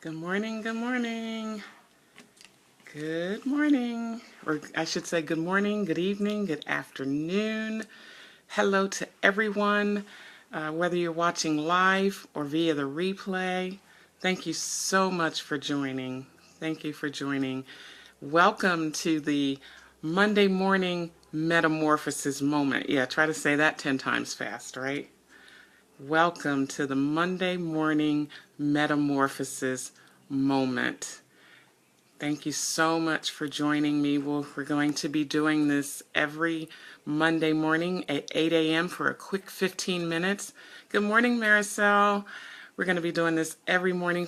Good morning, good morning. Good morning. Or I should say good morning, good evening, good afternoon. Hello to everyone, whether you're watching live or via the replay. Thank you so much for joining. Thank you for joining. Welcome to the Monday morning metamorphosis moment. Yeah, try to say that 10 times fast, right? Welcome to the Monday morning metamorphosis moment. Thank you so much for joining me. We're going to be doing this every Monday morning at 8 a.m. for a quick 15 minutes. Good morning, Maricel. We're going to be doing this every morning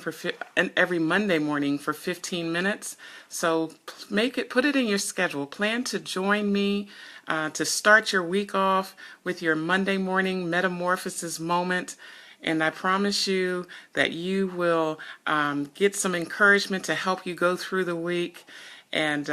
and every Monday morning for 15 minutes. So put it in your schedule. Plan to join me to start your week off with your Monday morning metamorphosis moment. And I promise you that you will get some encouragement to help you go through the week. And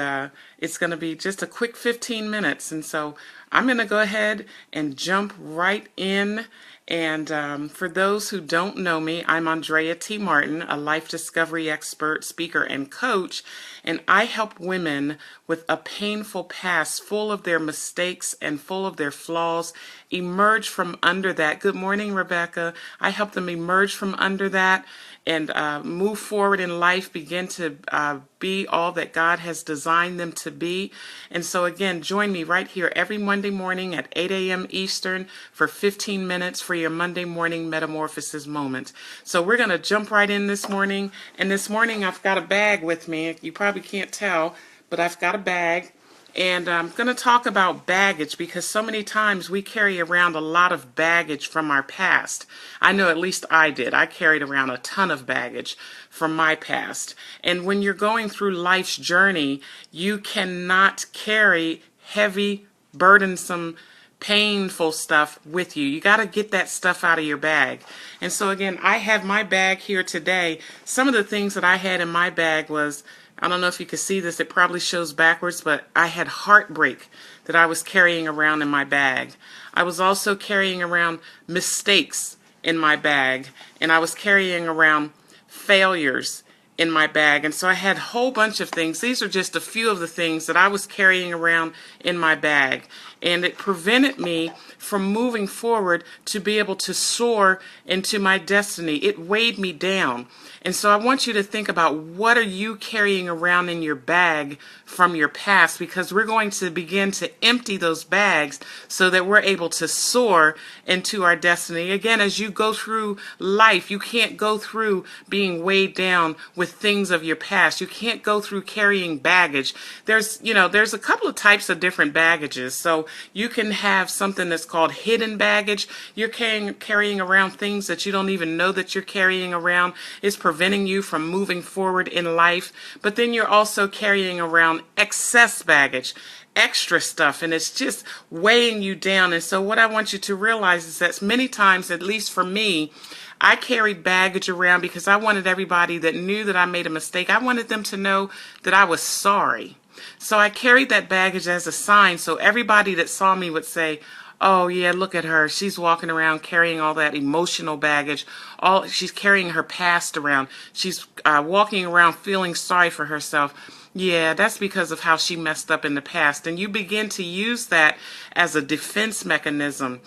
it's going to be just a quick 15 minutes. And so I'm going to go ahead and jump right in. And for those who don't know me, I'm Andrea T. Martin, a life discovery expert, speaker, and coach. And I help women with a painful past full of their mistakes and full of their flaws emerge from under that. Good morning, Rebecca. I help them emerge from under that and move forward in life, begin to be all that God has designed them to be. And so again, join me right here every Monday morning at 8 a.m. Eastern for 15 minutes for your Monday morning metamorphosis moment. So we're going to jump right in this morning. And this morning I've got a bag with me. You probably can't tell, but I've got a bag. And I'm going to talk about baggage because so many times we carry around a lot of baggage from our past. I know at least I did. I carried around a ton of baggage from my past. And when you're going through life's journey, you cannot carry heavy, burdensome, painful stuff with you. You got to get that stuff out of your bag. And so again, I have my bag here today. Some of the things that I had in my bag was, I don't know if you can see this, it probably shows backwards, but I had heartbreak that I was carrying around in my bag. I was also carrying around mistakes in my bag, and I was carrying around failures in my bag. And so I had a whole bunch of things. These are just a few of the things that I was carrying around in my bag. And it prevented me from moving forward to be able to soar into my destiny. It weighed me down. And so I want you to think about, what are you carrying around in your bag from your past? Because we're going to begin to empty those bags so that we're able to soar into our destiny. Again, as you go through life, you can't go through being weighed down with things of your past. You can't go through carrying baggage. There's a couple of types of different baggages. So you can have something that's called hidden baggage. You're carrying around things that you don't even know that you're carrying around. It's preventing you from moving forward in life. But then you're also carrying around excess baggage, extra stuff, and it's just weighing you down. And so what I want you to realize is that many times, at least for me, I carried baggage around because I wanted everybody that knew that I made a mistake, I wanted them to know that I was sorry. So I carried that baggage as a sign, so everybody that saw me would say, oh yeah, look at her. She's walking around carrying all that emotional baggage. She's carrying her past around. She's walking around feeling sorry for herself. Yeah, that's because of how she messed up in the past. And you begin to use that as a defense mechanism,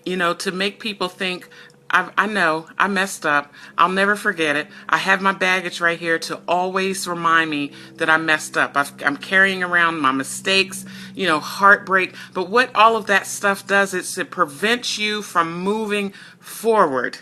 to make people think, I know, I messed up. I'll never forget it. I have my baggage right here to always remind me that I messed up. I'm carrying around my mistakes, heartbreak. But what all of that stuff does is it prevents you from moving forward.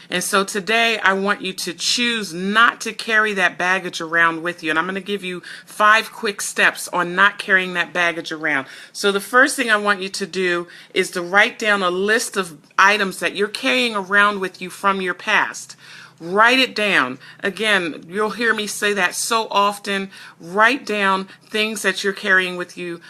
And so today I want you to choose not to carry that baggage around with you. And I'm going to give you 5 quick steps on not carrying that baggage around. So the first thing I want you to do is to write down a list of items that you're carrying around with you from your past. Write it down. Again, you'll hear me say that so often. Write down things that you're carrying with you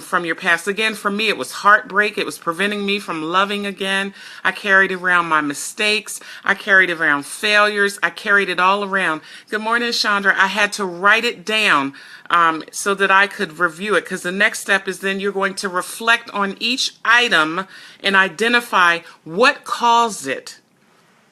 from your past. Again, for me, it was heartbreak. It was preventing me from loving again. I carried around my mistakes. I carried around failures. I carried it all around. Good morning, Chandra. I had to write it down so that I could review it, because the next step is then you're going to reflect on each item and identify what caused it.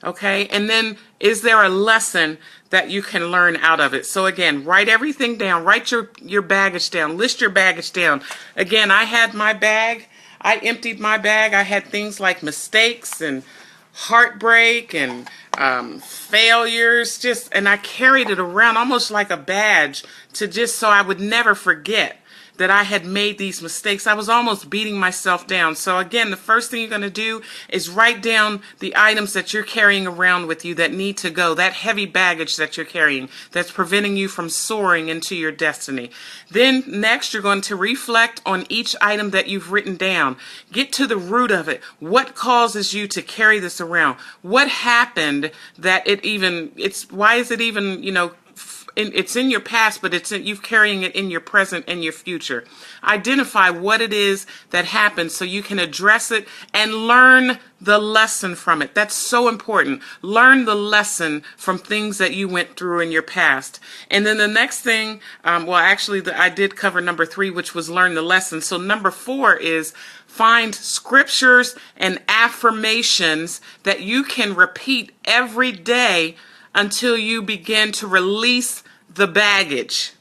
Okay, and then is there a lesson that you can learn out of it? So again, write everything down, write your baggage down, list your baggage down. Again, I had my bag, I emptied my bag, I had things like mistakes and heartbreak and failures, and I carried it around almost like a badge to just so I would never forget that I had made these mistakes. I was almost beating myself down. So again, the first thing you're going to do is write down the items that you're carrying around with you that need to go, that heavy baggage that you're carrying that's preventing you from soaring into your destiny. Then next, you're going to reflect on each item that you've written down. Get to the root of it. What causes you to carry this around? What happened that why is it even, it's in your past, but you're carrying it in your present and your future. Identify what it is that happened so you can address it and learn the lesson from it. That's so important. Learn the lesson from things that you went through in your past. And then the next thing, I did cover number 3, which was learn the lesson. So number 4 is find scriptures and affirmations that you can repeat every day until you begin to release the baggage.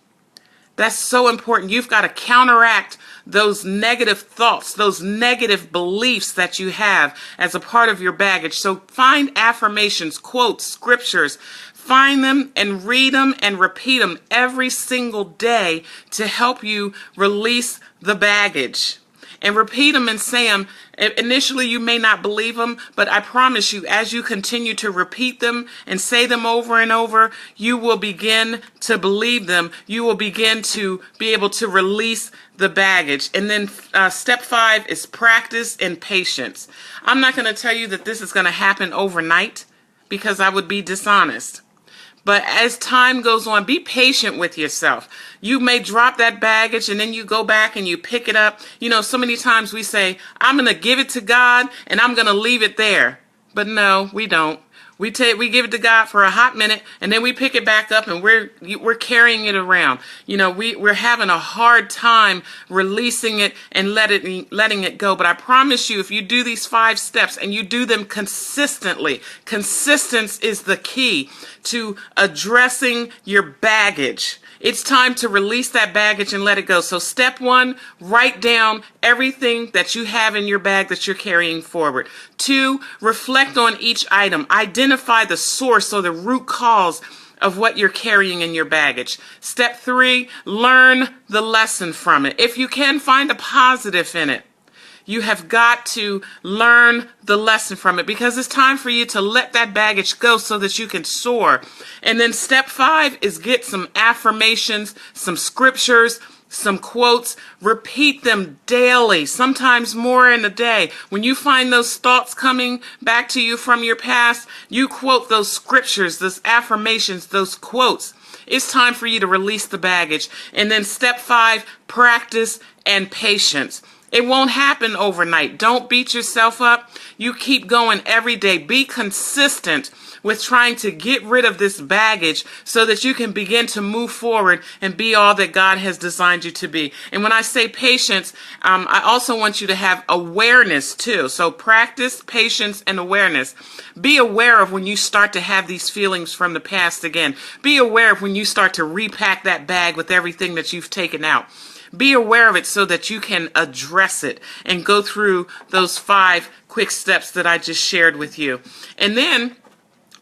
That's so important. You've got to counteract those negative thoughts, those negative beliefs that you have as a part of your baggage. So find affirmations, quotes, scriptures. Find them and read them and repeat them every single day to help you release the baggage. And repeat them and say them. Initially, you may not believe them, but I promise you, as you continue to repeat them and say them over and over, you will begin to believe them. You will begin to be able to release the baggage. And then step 5 is practice and patience. I'm not going to tell you that this is going to happen overnight because I would be dishonest. But as time goes on, be patient with yourself. You may drop that baggage and then you go back and you pick it up. So many times we say, I'm going to give it to God and I'm going to leave it there. But no, we don't. We give it to God for a hot minute and then we pick it back up and we're carrying it around. We're having a hard time releasing it and letting it go. But I promise you, if you do these 5 steps and you do them consistently, consistency is the key to addressing your baggage. It's time to release that baggage and let it go. So step 1, write down everything that you have in your bag that you're carrying forward. 2, reflect on each item. Identify the source or the root cause of what you're carrying in your baggage. Step 3, learn the lesson from it. If you can, find a positive in it. You have got to learn the lesson from it because it's time for you to let that baggage go so that you can soar. And then step 5 is get some affirmations, some scriptures, some quotes. Repeat them daily, sometimes more in a day. When you find those thoughts coming back to you from your past, you quote those scriptures, those affirmations, those quotes. It's time for you to release the baggage. And then step 5, practice and patience. It won't happen overnight. Don't beat yourself up. You keep going every day. Be consistent with trying to get rid of this baggage so that you can begin to move forward and be all that God has designed you to be. And when I say patience, I also want you to have awareness too. So practice, patience, and awareness. Be aware of when you start to have these feelings from the past again. Be aware of when you start to repack that bag with everything that you've taken out. Be aware of it so that you can address it and go through those 5 quick steps that I just shared with you. And then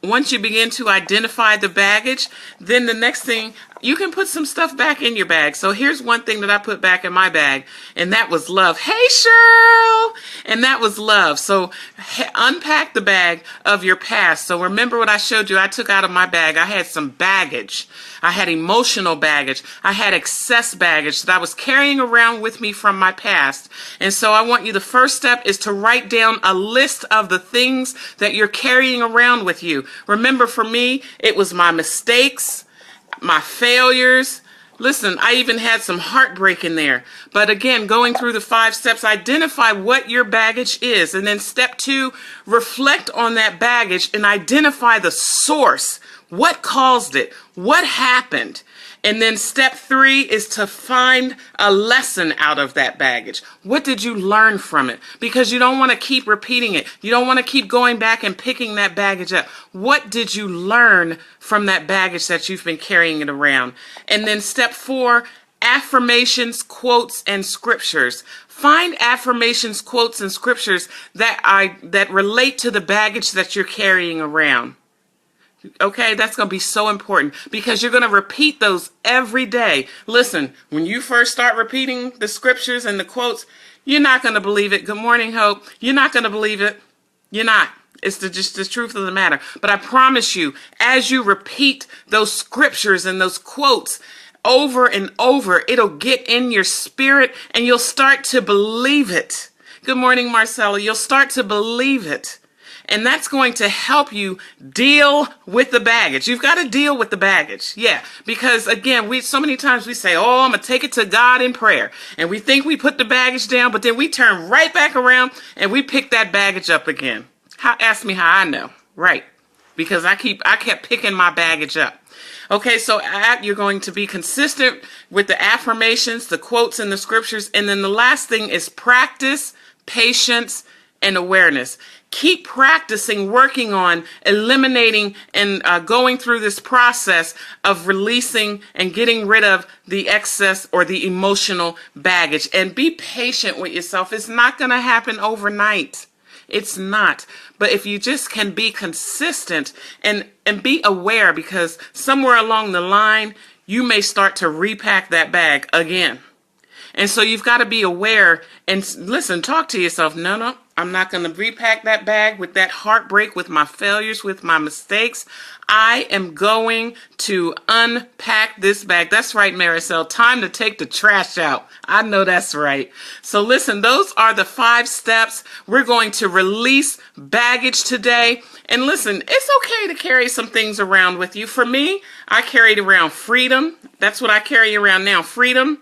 once you begin to identify the baggage, then the next thing, you can put some stuff back in your bag. So here's one thing that I put back in my bag, and that was love. Hey, Cheryl! And that was love. So unpack the bag of your past. So remember what I showed you I took out of my bag. I had some baggage. I had emotional baggage. I had excess baggage that I was carrying around with me from my past. And so I want you, the first step is to write down a list of the things that you're carrying around with you. Remember, for me, it was my mistakes, my failures. Listen, I even had some heartbreak in there. But again, going through the 5 steps, identify what your baggage is. And then step 2, reflect on that baggage and identify the source. What caused it? What happened? And then step 3 is to find a lesson out of that baggage. What did you learn from it? Because you don't want to keep repeating it. You don't want to keep going back and picking that baggage up. What did you learn from that baggage that you've been carrying it around? And then step 4, affirmations, quotes, and scriptures. Find affirmations, quotes, and scriptures that relate to the baggage that you're carrying around. Okay, that's going to be so important because you're going to repeat those every day. Listen, when you first start repeating the scriptures and the quotes, you're not going to believe it. Good morning, Hope. You're not going to believe it. You're not. It's just the truth of the matter. But I promise you, as you repeat those scriptures and those quotes over and over, it'll get in your spirit and you'll start to believe it. Good morning, Marcella. You'll start to believe it. And that's going to help you deal with the baggage. You've got to deal with the baggage. Yeah. Because again, so many times we say, oh, I'm going to take it to God in prayer. And we think we put the baggage down, but then we turn right back around and we pick that baggage up again. Ask me how I know. Right. Because I kept picking my baggage up. Okay, so you're going to be consistent with the affirmations, the quotes, and the scriptures. And then the last thing is practice, patience, and awareness. Keep practicing, working on eliminating and going through this process of releasing and getting rid of the excess or the emotional baggage. And be patient with yourself. It's not going to happen overnight. It's not. But if you just can be consistent and be aware, because somewhere along the line, you may start to repack that bag again. And so you've got to be aware and listen, talk to yourself. No, I'm not going to repack that bag with that heartbreak, with my failures, with my mistakes. I am going to unpack this bag. That's right, Maricel. Time to take the trash out. I know that's right. So listen, those are the 5 steps. We're going to release baggage today. And listen, it's okay to carry some things around with you. For me, I carried around freedom. That's what I carry around now. Freedom,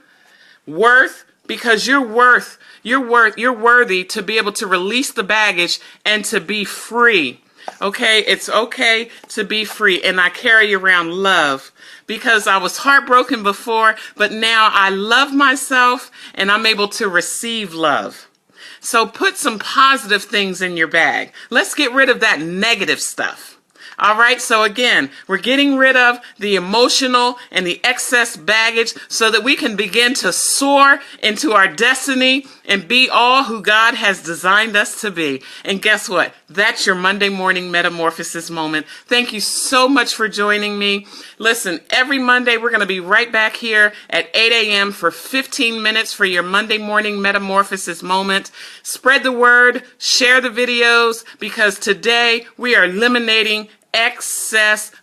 worth, because you're worthy to be able to release the baggage and to be free. Okay, it's okay to be free. And I carry around love because I was heartbroken before, but now I love myself and I'm able to receive love. So put some positive things in your bag. Let's get rid of that negative stuff. All right, so again, we're getting rid of the emotional and the excess baggage so that we can begin to soar into our destiny and be all who God has designed us to be. And guess what? That's your Monday morning metamorphosis moment. Thank you so much for joining me. Listen, every Monday we're going to be right back here at 8 a.m. for 15 minutes for your Monday morning metamorphosis moment. Spread the word, share the videos, because today we are eliminating excess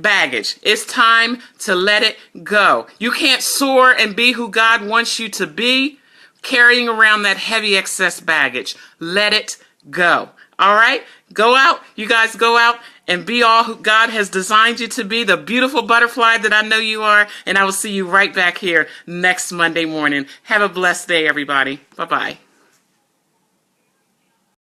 baggage. It's time to let it go. You can't soar and be who God wants you to be carrying around that heavy excess baggage. Let it go. All right? Go out. You guys go out and be all who God has designed you to be, the beautiful butterfly that I know you are. And I will see you right back here next Monday morning. Have a blessed day, everybody. Bye-bye.